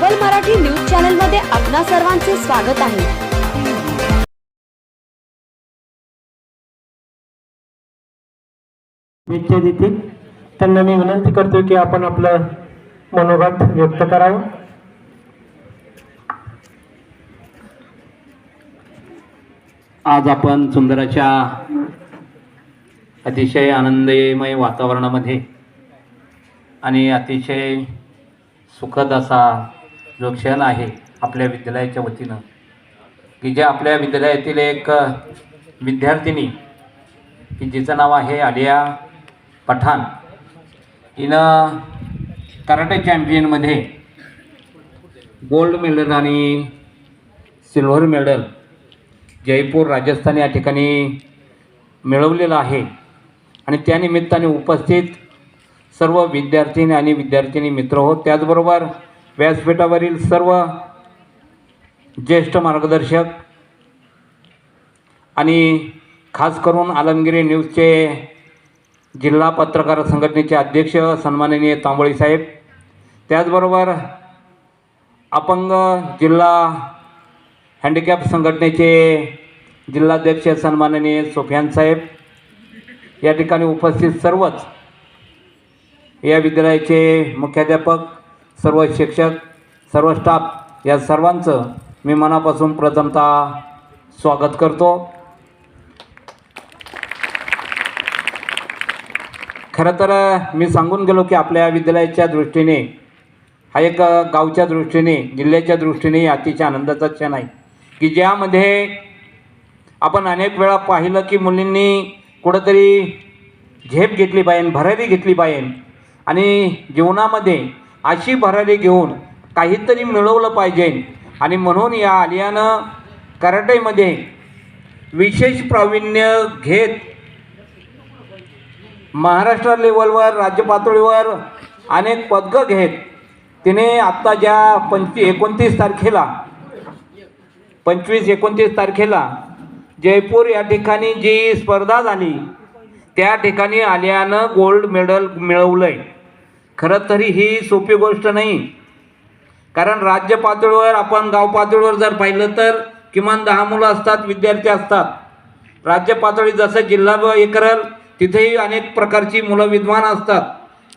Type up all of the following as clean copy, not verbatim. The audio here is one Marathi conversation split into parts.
ग्लोबल मराठी न्यूज चॅनल मध्ये आपणा सर्वांचे स्वागत आहे। देतील त्यांना मी विनंती करतो की आपण आपलं मनोगत व्यक्त करावं। आज आपण सुंदर अशा अतिशय आनंदमय वातावरणामध्ये आणि अतिशय सुखद असा जो क्षण आहे आपल्या विद्यालयाच्या वतीनं की जे आपल्या विद्यालयातील एक विद्यार्थिनी की जिचं नाव आहे आलिया पठाण, हिनं कराटे चॅम्पियनमध्ये गोल्ड मेडल आणि सिल्व्हर मेडल जयपूर राजस्थान या ठिकाणी मिळवलेलं आहे। आणि त्यानिमित्ताने उपस्थित सर्व विद्यार्थी आणि विद्यार्थिनी मित्र होत, त्याचबरोबर व्यासपीठावरील सर्व ज्येष्ठ मार्गदर्शक आणि खास करून आलमगिरी न्यूजचे जिल्हा पत्रकार संघटनेचे अध्यक्ष सन्माननीय तांबोळी साहेब, त्याचबरोबर अपंग जिल्हा हँडिकॅप संघटनेचे जिल्हाध्यक्ष सन्माननीय सोफियान साहेब, या ठिकाणी उपस्थित सर्वच या विद्यालयाचे मुख्याध्यापक, सर्व शिक्षक, सर्व स्टाफ या सर्वांचं मी मनापासून प्रथमतः स्वागत करतो। खरं तर मी सांगून गेलो की आपल्या विद्यालयाच्या दृष्टीने हा एक गावच्या दृष्टीने जिल्ह्याच्या दृष्टीने अतिशय आनंदाचा क्षण आहे की ज्यामध्ये आपण अनेक वेळा पाहिलं की मुलींनी कुठंतरी झेप घेतली पाहिजे, भरारी घेतली पाहिजे आणि जीवनामध्ये अशी भरारी घेऊन काहीतरी मिळवलं पाहिजे। आणि म्हणून या आलियानं कराटेमध्ये विशेष प्रावीण्य घेत महाराष्ट्र लेवलवर, राज्य पातळीवर अनेक पदकं घेत तिने आत्ता ज्या 29 तारखेला जयपूर या ठिकाणी जी स्पर्धा झाली त्या ठिकाणी आलियानं गोल्ड मेडल मिळवलं आहे। खरं तरी ही सोपी गोष्ट नाही, कारण राज्य पातळीवर आपण गाव पातळीवर जर पाहिलं तर किमान 10 मुलं असतात, विद्यार्थी असतात। राज्य पातळी जसं जिल्हा हे करल तिथेही अनेक प्रकारची मुलं विद्वान असतात,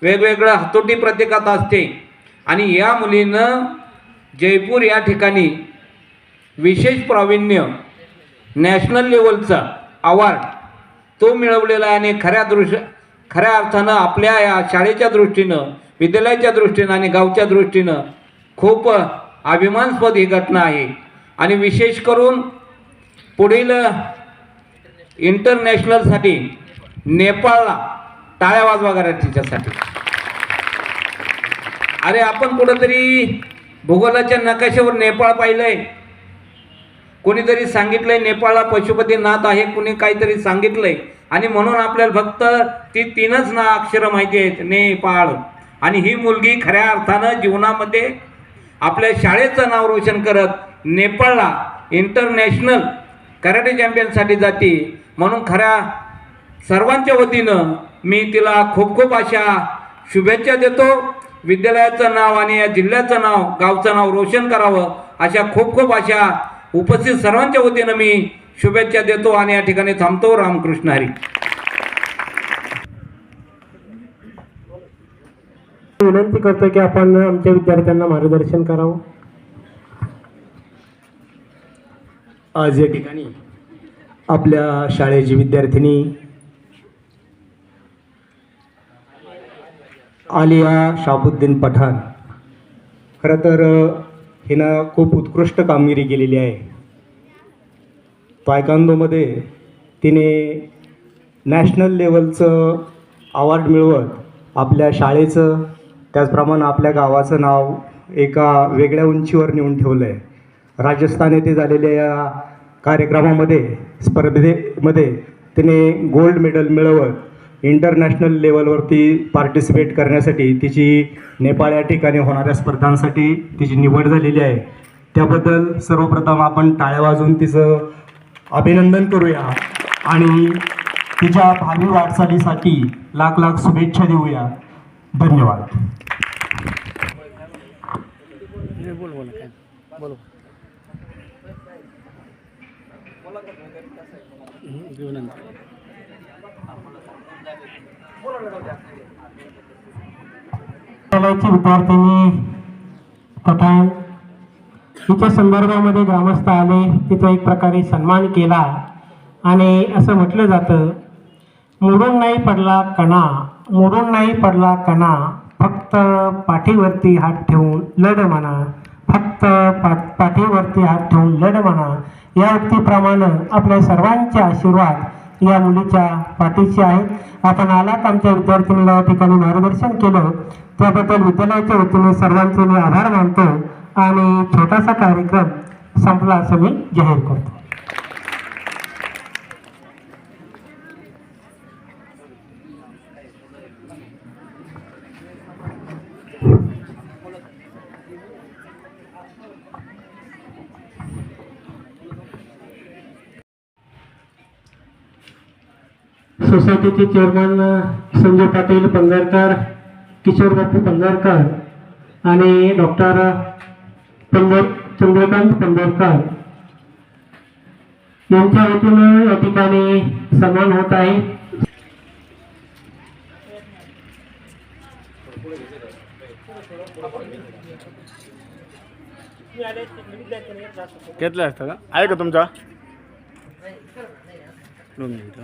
वेगवेगळ्या हातोटी प्रत्येकात असते। आणि या मुलीनं जयपूर या ठिकाणी विशेष प्रावीण्य नॅशनल लेवलचा अवॉर्ड तो मिळवलेला आहे। आणि खऱ्या अर्थानं आपल्या या शाळेच्या दृष्टीनं, विद्यालयाच्या दृष्टीनं आणि गावच्या दृष्टीनं खूप अभिमानास्पद ही घटना आहे। आणि विशेष करून पुढील इंटरनॅशनलसाठी नेपाळला टाळ्या वाजवा करा तिच्यासाठी। अरे आपण कुठंतरी भूगोलाच्या नकाशावर नेपाळ पाहिलंय, कोणीतरी सांगितलंय नेपाळला पशुपतीनाथ आहे, कोणी काहीतरी सांगितलंय आणि म्हणून आपल्याला फक्त ती 3च अक्षरं माहिती आहेत, नेपाळ। आणि ही मुलगी खऱ्या अर्थानं जीवनामध्ये आपल्या शाळेचं नाव रोशन करत नेपाळला इंटरनॅशनल कराटे चॅम्पियनसाठी जाते। म्हणून खऱ्या सर्वांच्या वतीनं मी तिला खूप खूप अशा शुभेच्छा देतो। विद्यालयाचं नाव आणि या जिल्ह्याचं नाव, गावचं नाव रोशन करावं अशा खूप खूप अशा उपस्थित सर्वांच्या वतीनं मी शुभेच्छा देतो आणि या ठिकाणी थांबतो। रामकृष्ण हरी। विनंती करतो की आपण आमच्या विद्यार्थ्यांना मार्गदर्शन करावं। आज या ठिकाणी आपल्या शाळेची विद्यार्थिनी आलिया शाबुद्दीन पठाण, खरं तर हिनं खूप उत्कृष्ट कामगिरी केलेली आहे। तायक्वांदोमध्ये तिने नॅशनल लेवलचं अवॉर्ड मिळवत आपल्या शाळेचं, त्याचप्रमाणे आपल्या गावाचं नाव एका वेगळ्या उंचीवर नेऊन ठेवलं आहे। राजस्थान येथे झालेल्या या कार्यक्रमामध्ये स्पर्धेमध्ये तिने गोल्ड मेडल मिळवत इंटरनॅशनल लेवलवरती पार्टिसिपेट करण्यासाठी तिची नेपाळ या ठिकाणी होणाऱ्या स्पर्धांसाठी तिची निवड झालेली आहे। त्याबद्दल सर्वप्रथम आपण टाळ्या वाजवून तिचं अभिनंदन करूया आणि तिच्या भावी वाटचालीसाठी लाख लाख शुभेच्छा देऊया। धन्यवाद। विद्यालयाची विद्यार्थिनी पठाण हिच्या संदर्भामध्ये ग्रामस्थ आले, तिचा एक प्रकारे सन्मान केला आणि असं म्हटलं जातं, मोडून नाही पडला कणा, मोडून नाही पडला कणा, फक्त पाठीवरती हात ठेवून लढ म्हणा, फक्त पाठीवरती हात ठेवून लढ म्हणा. या उक्तीप्रमाणे आपल्या सर्वांचे आशीर्वाद या मुलीच्या पाठीशी आहेत. आपण आलात, आमच्या विद्यार्थिनीला या ठिकाणी मार्गदर्शन केलं, त्याबद्दल विद्यालयाच्या वतीने सर्वांचे मी आभार मानतो आणि छोटासा कार्यक्रम संपला असं मी जाहीर करतो. सोसायटीचे चेअरमन संजय पाटील पंधरकर, किशोर बापू पंधरकर आणि डॉक्टर चंद्रकांत पंधरकर यांच्या वतीने या ठिकाणी सन्मान होत आहे. घेतलं असतं का? आहे का तुमचा? 2 मिनिटं.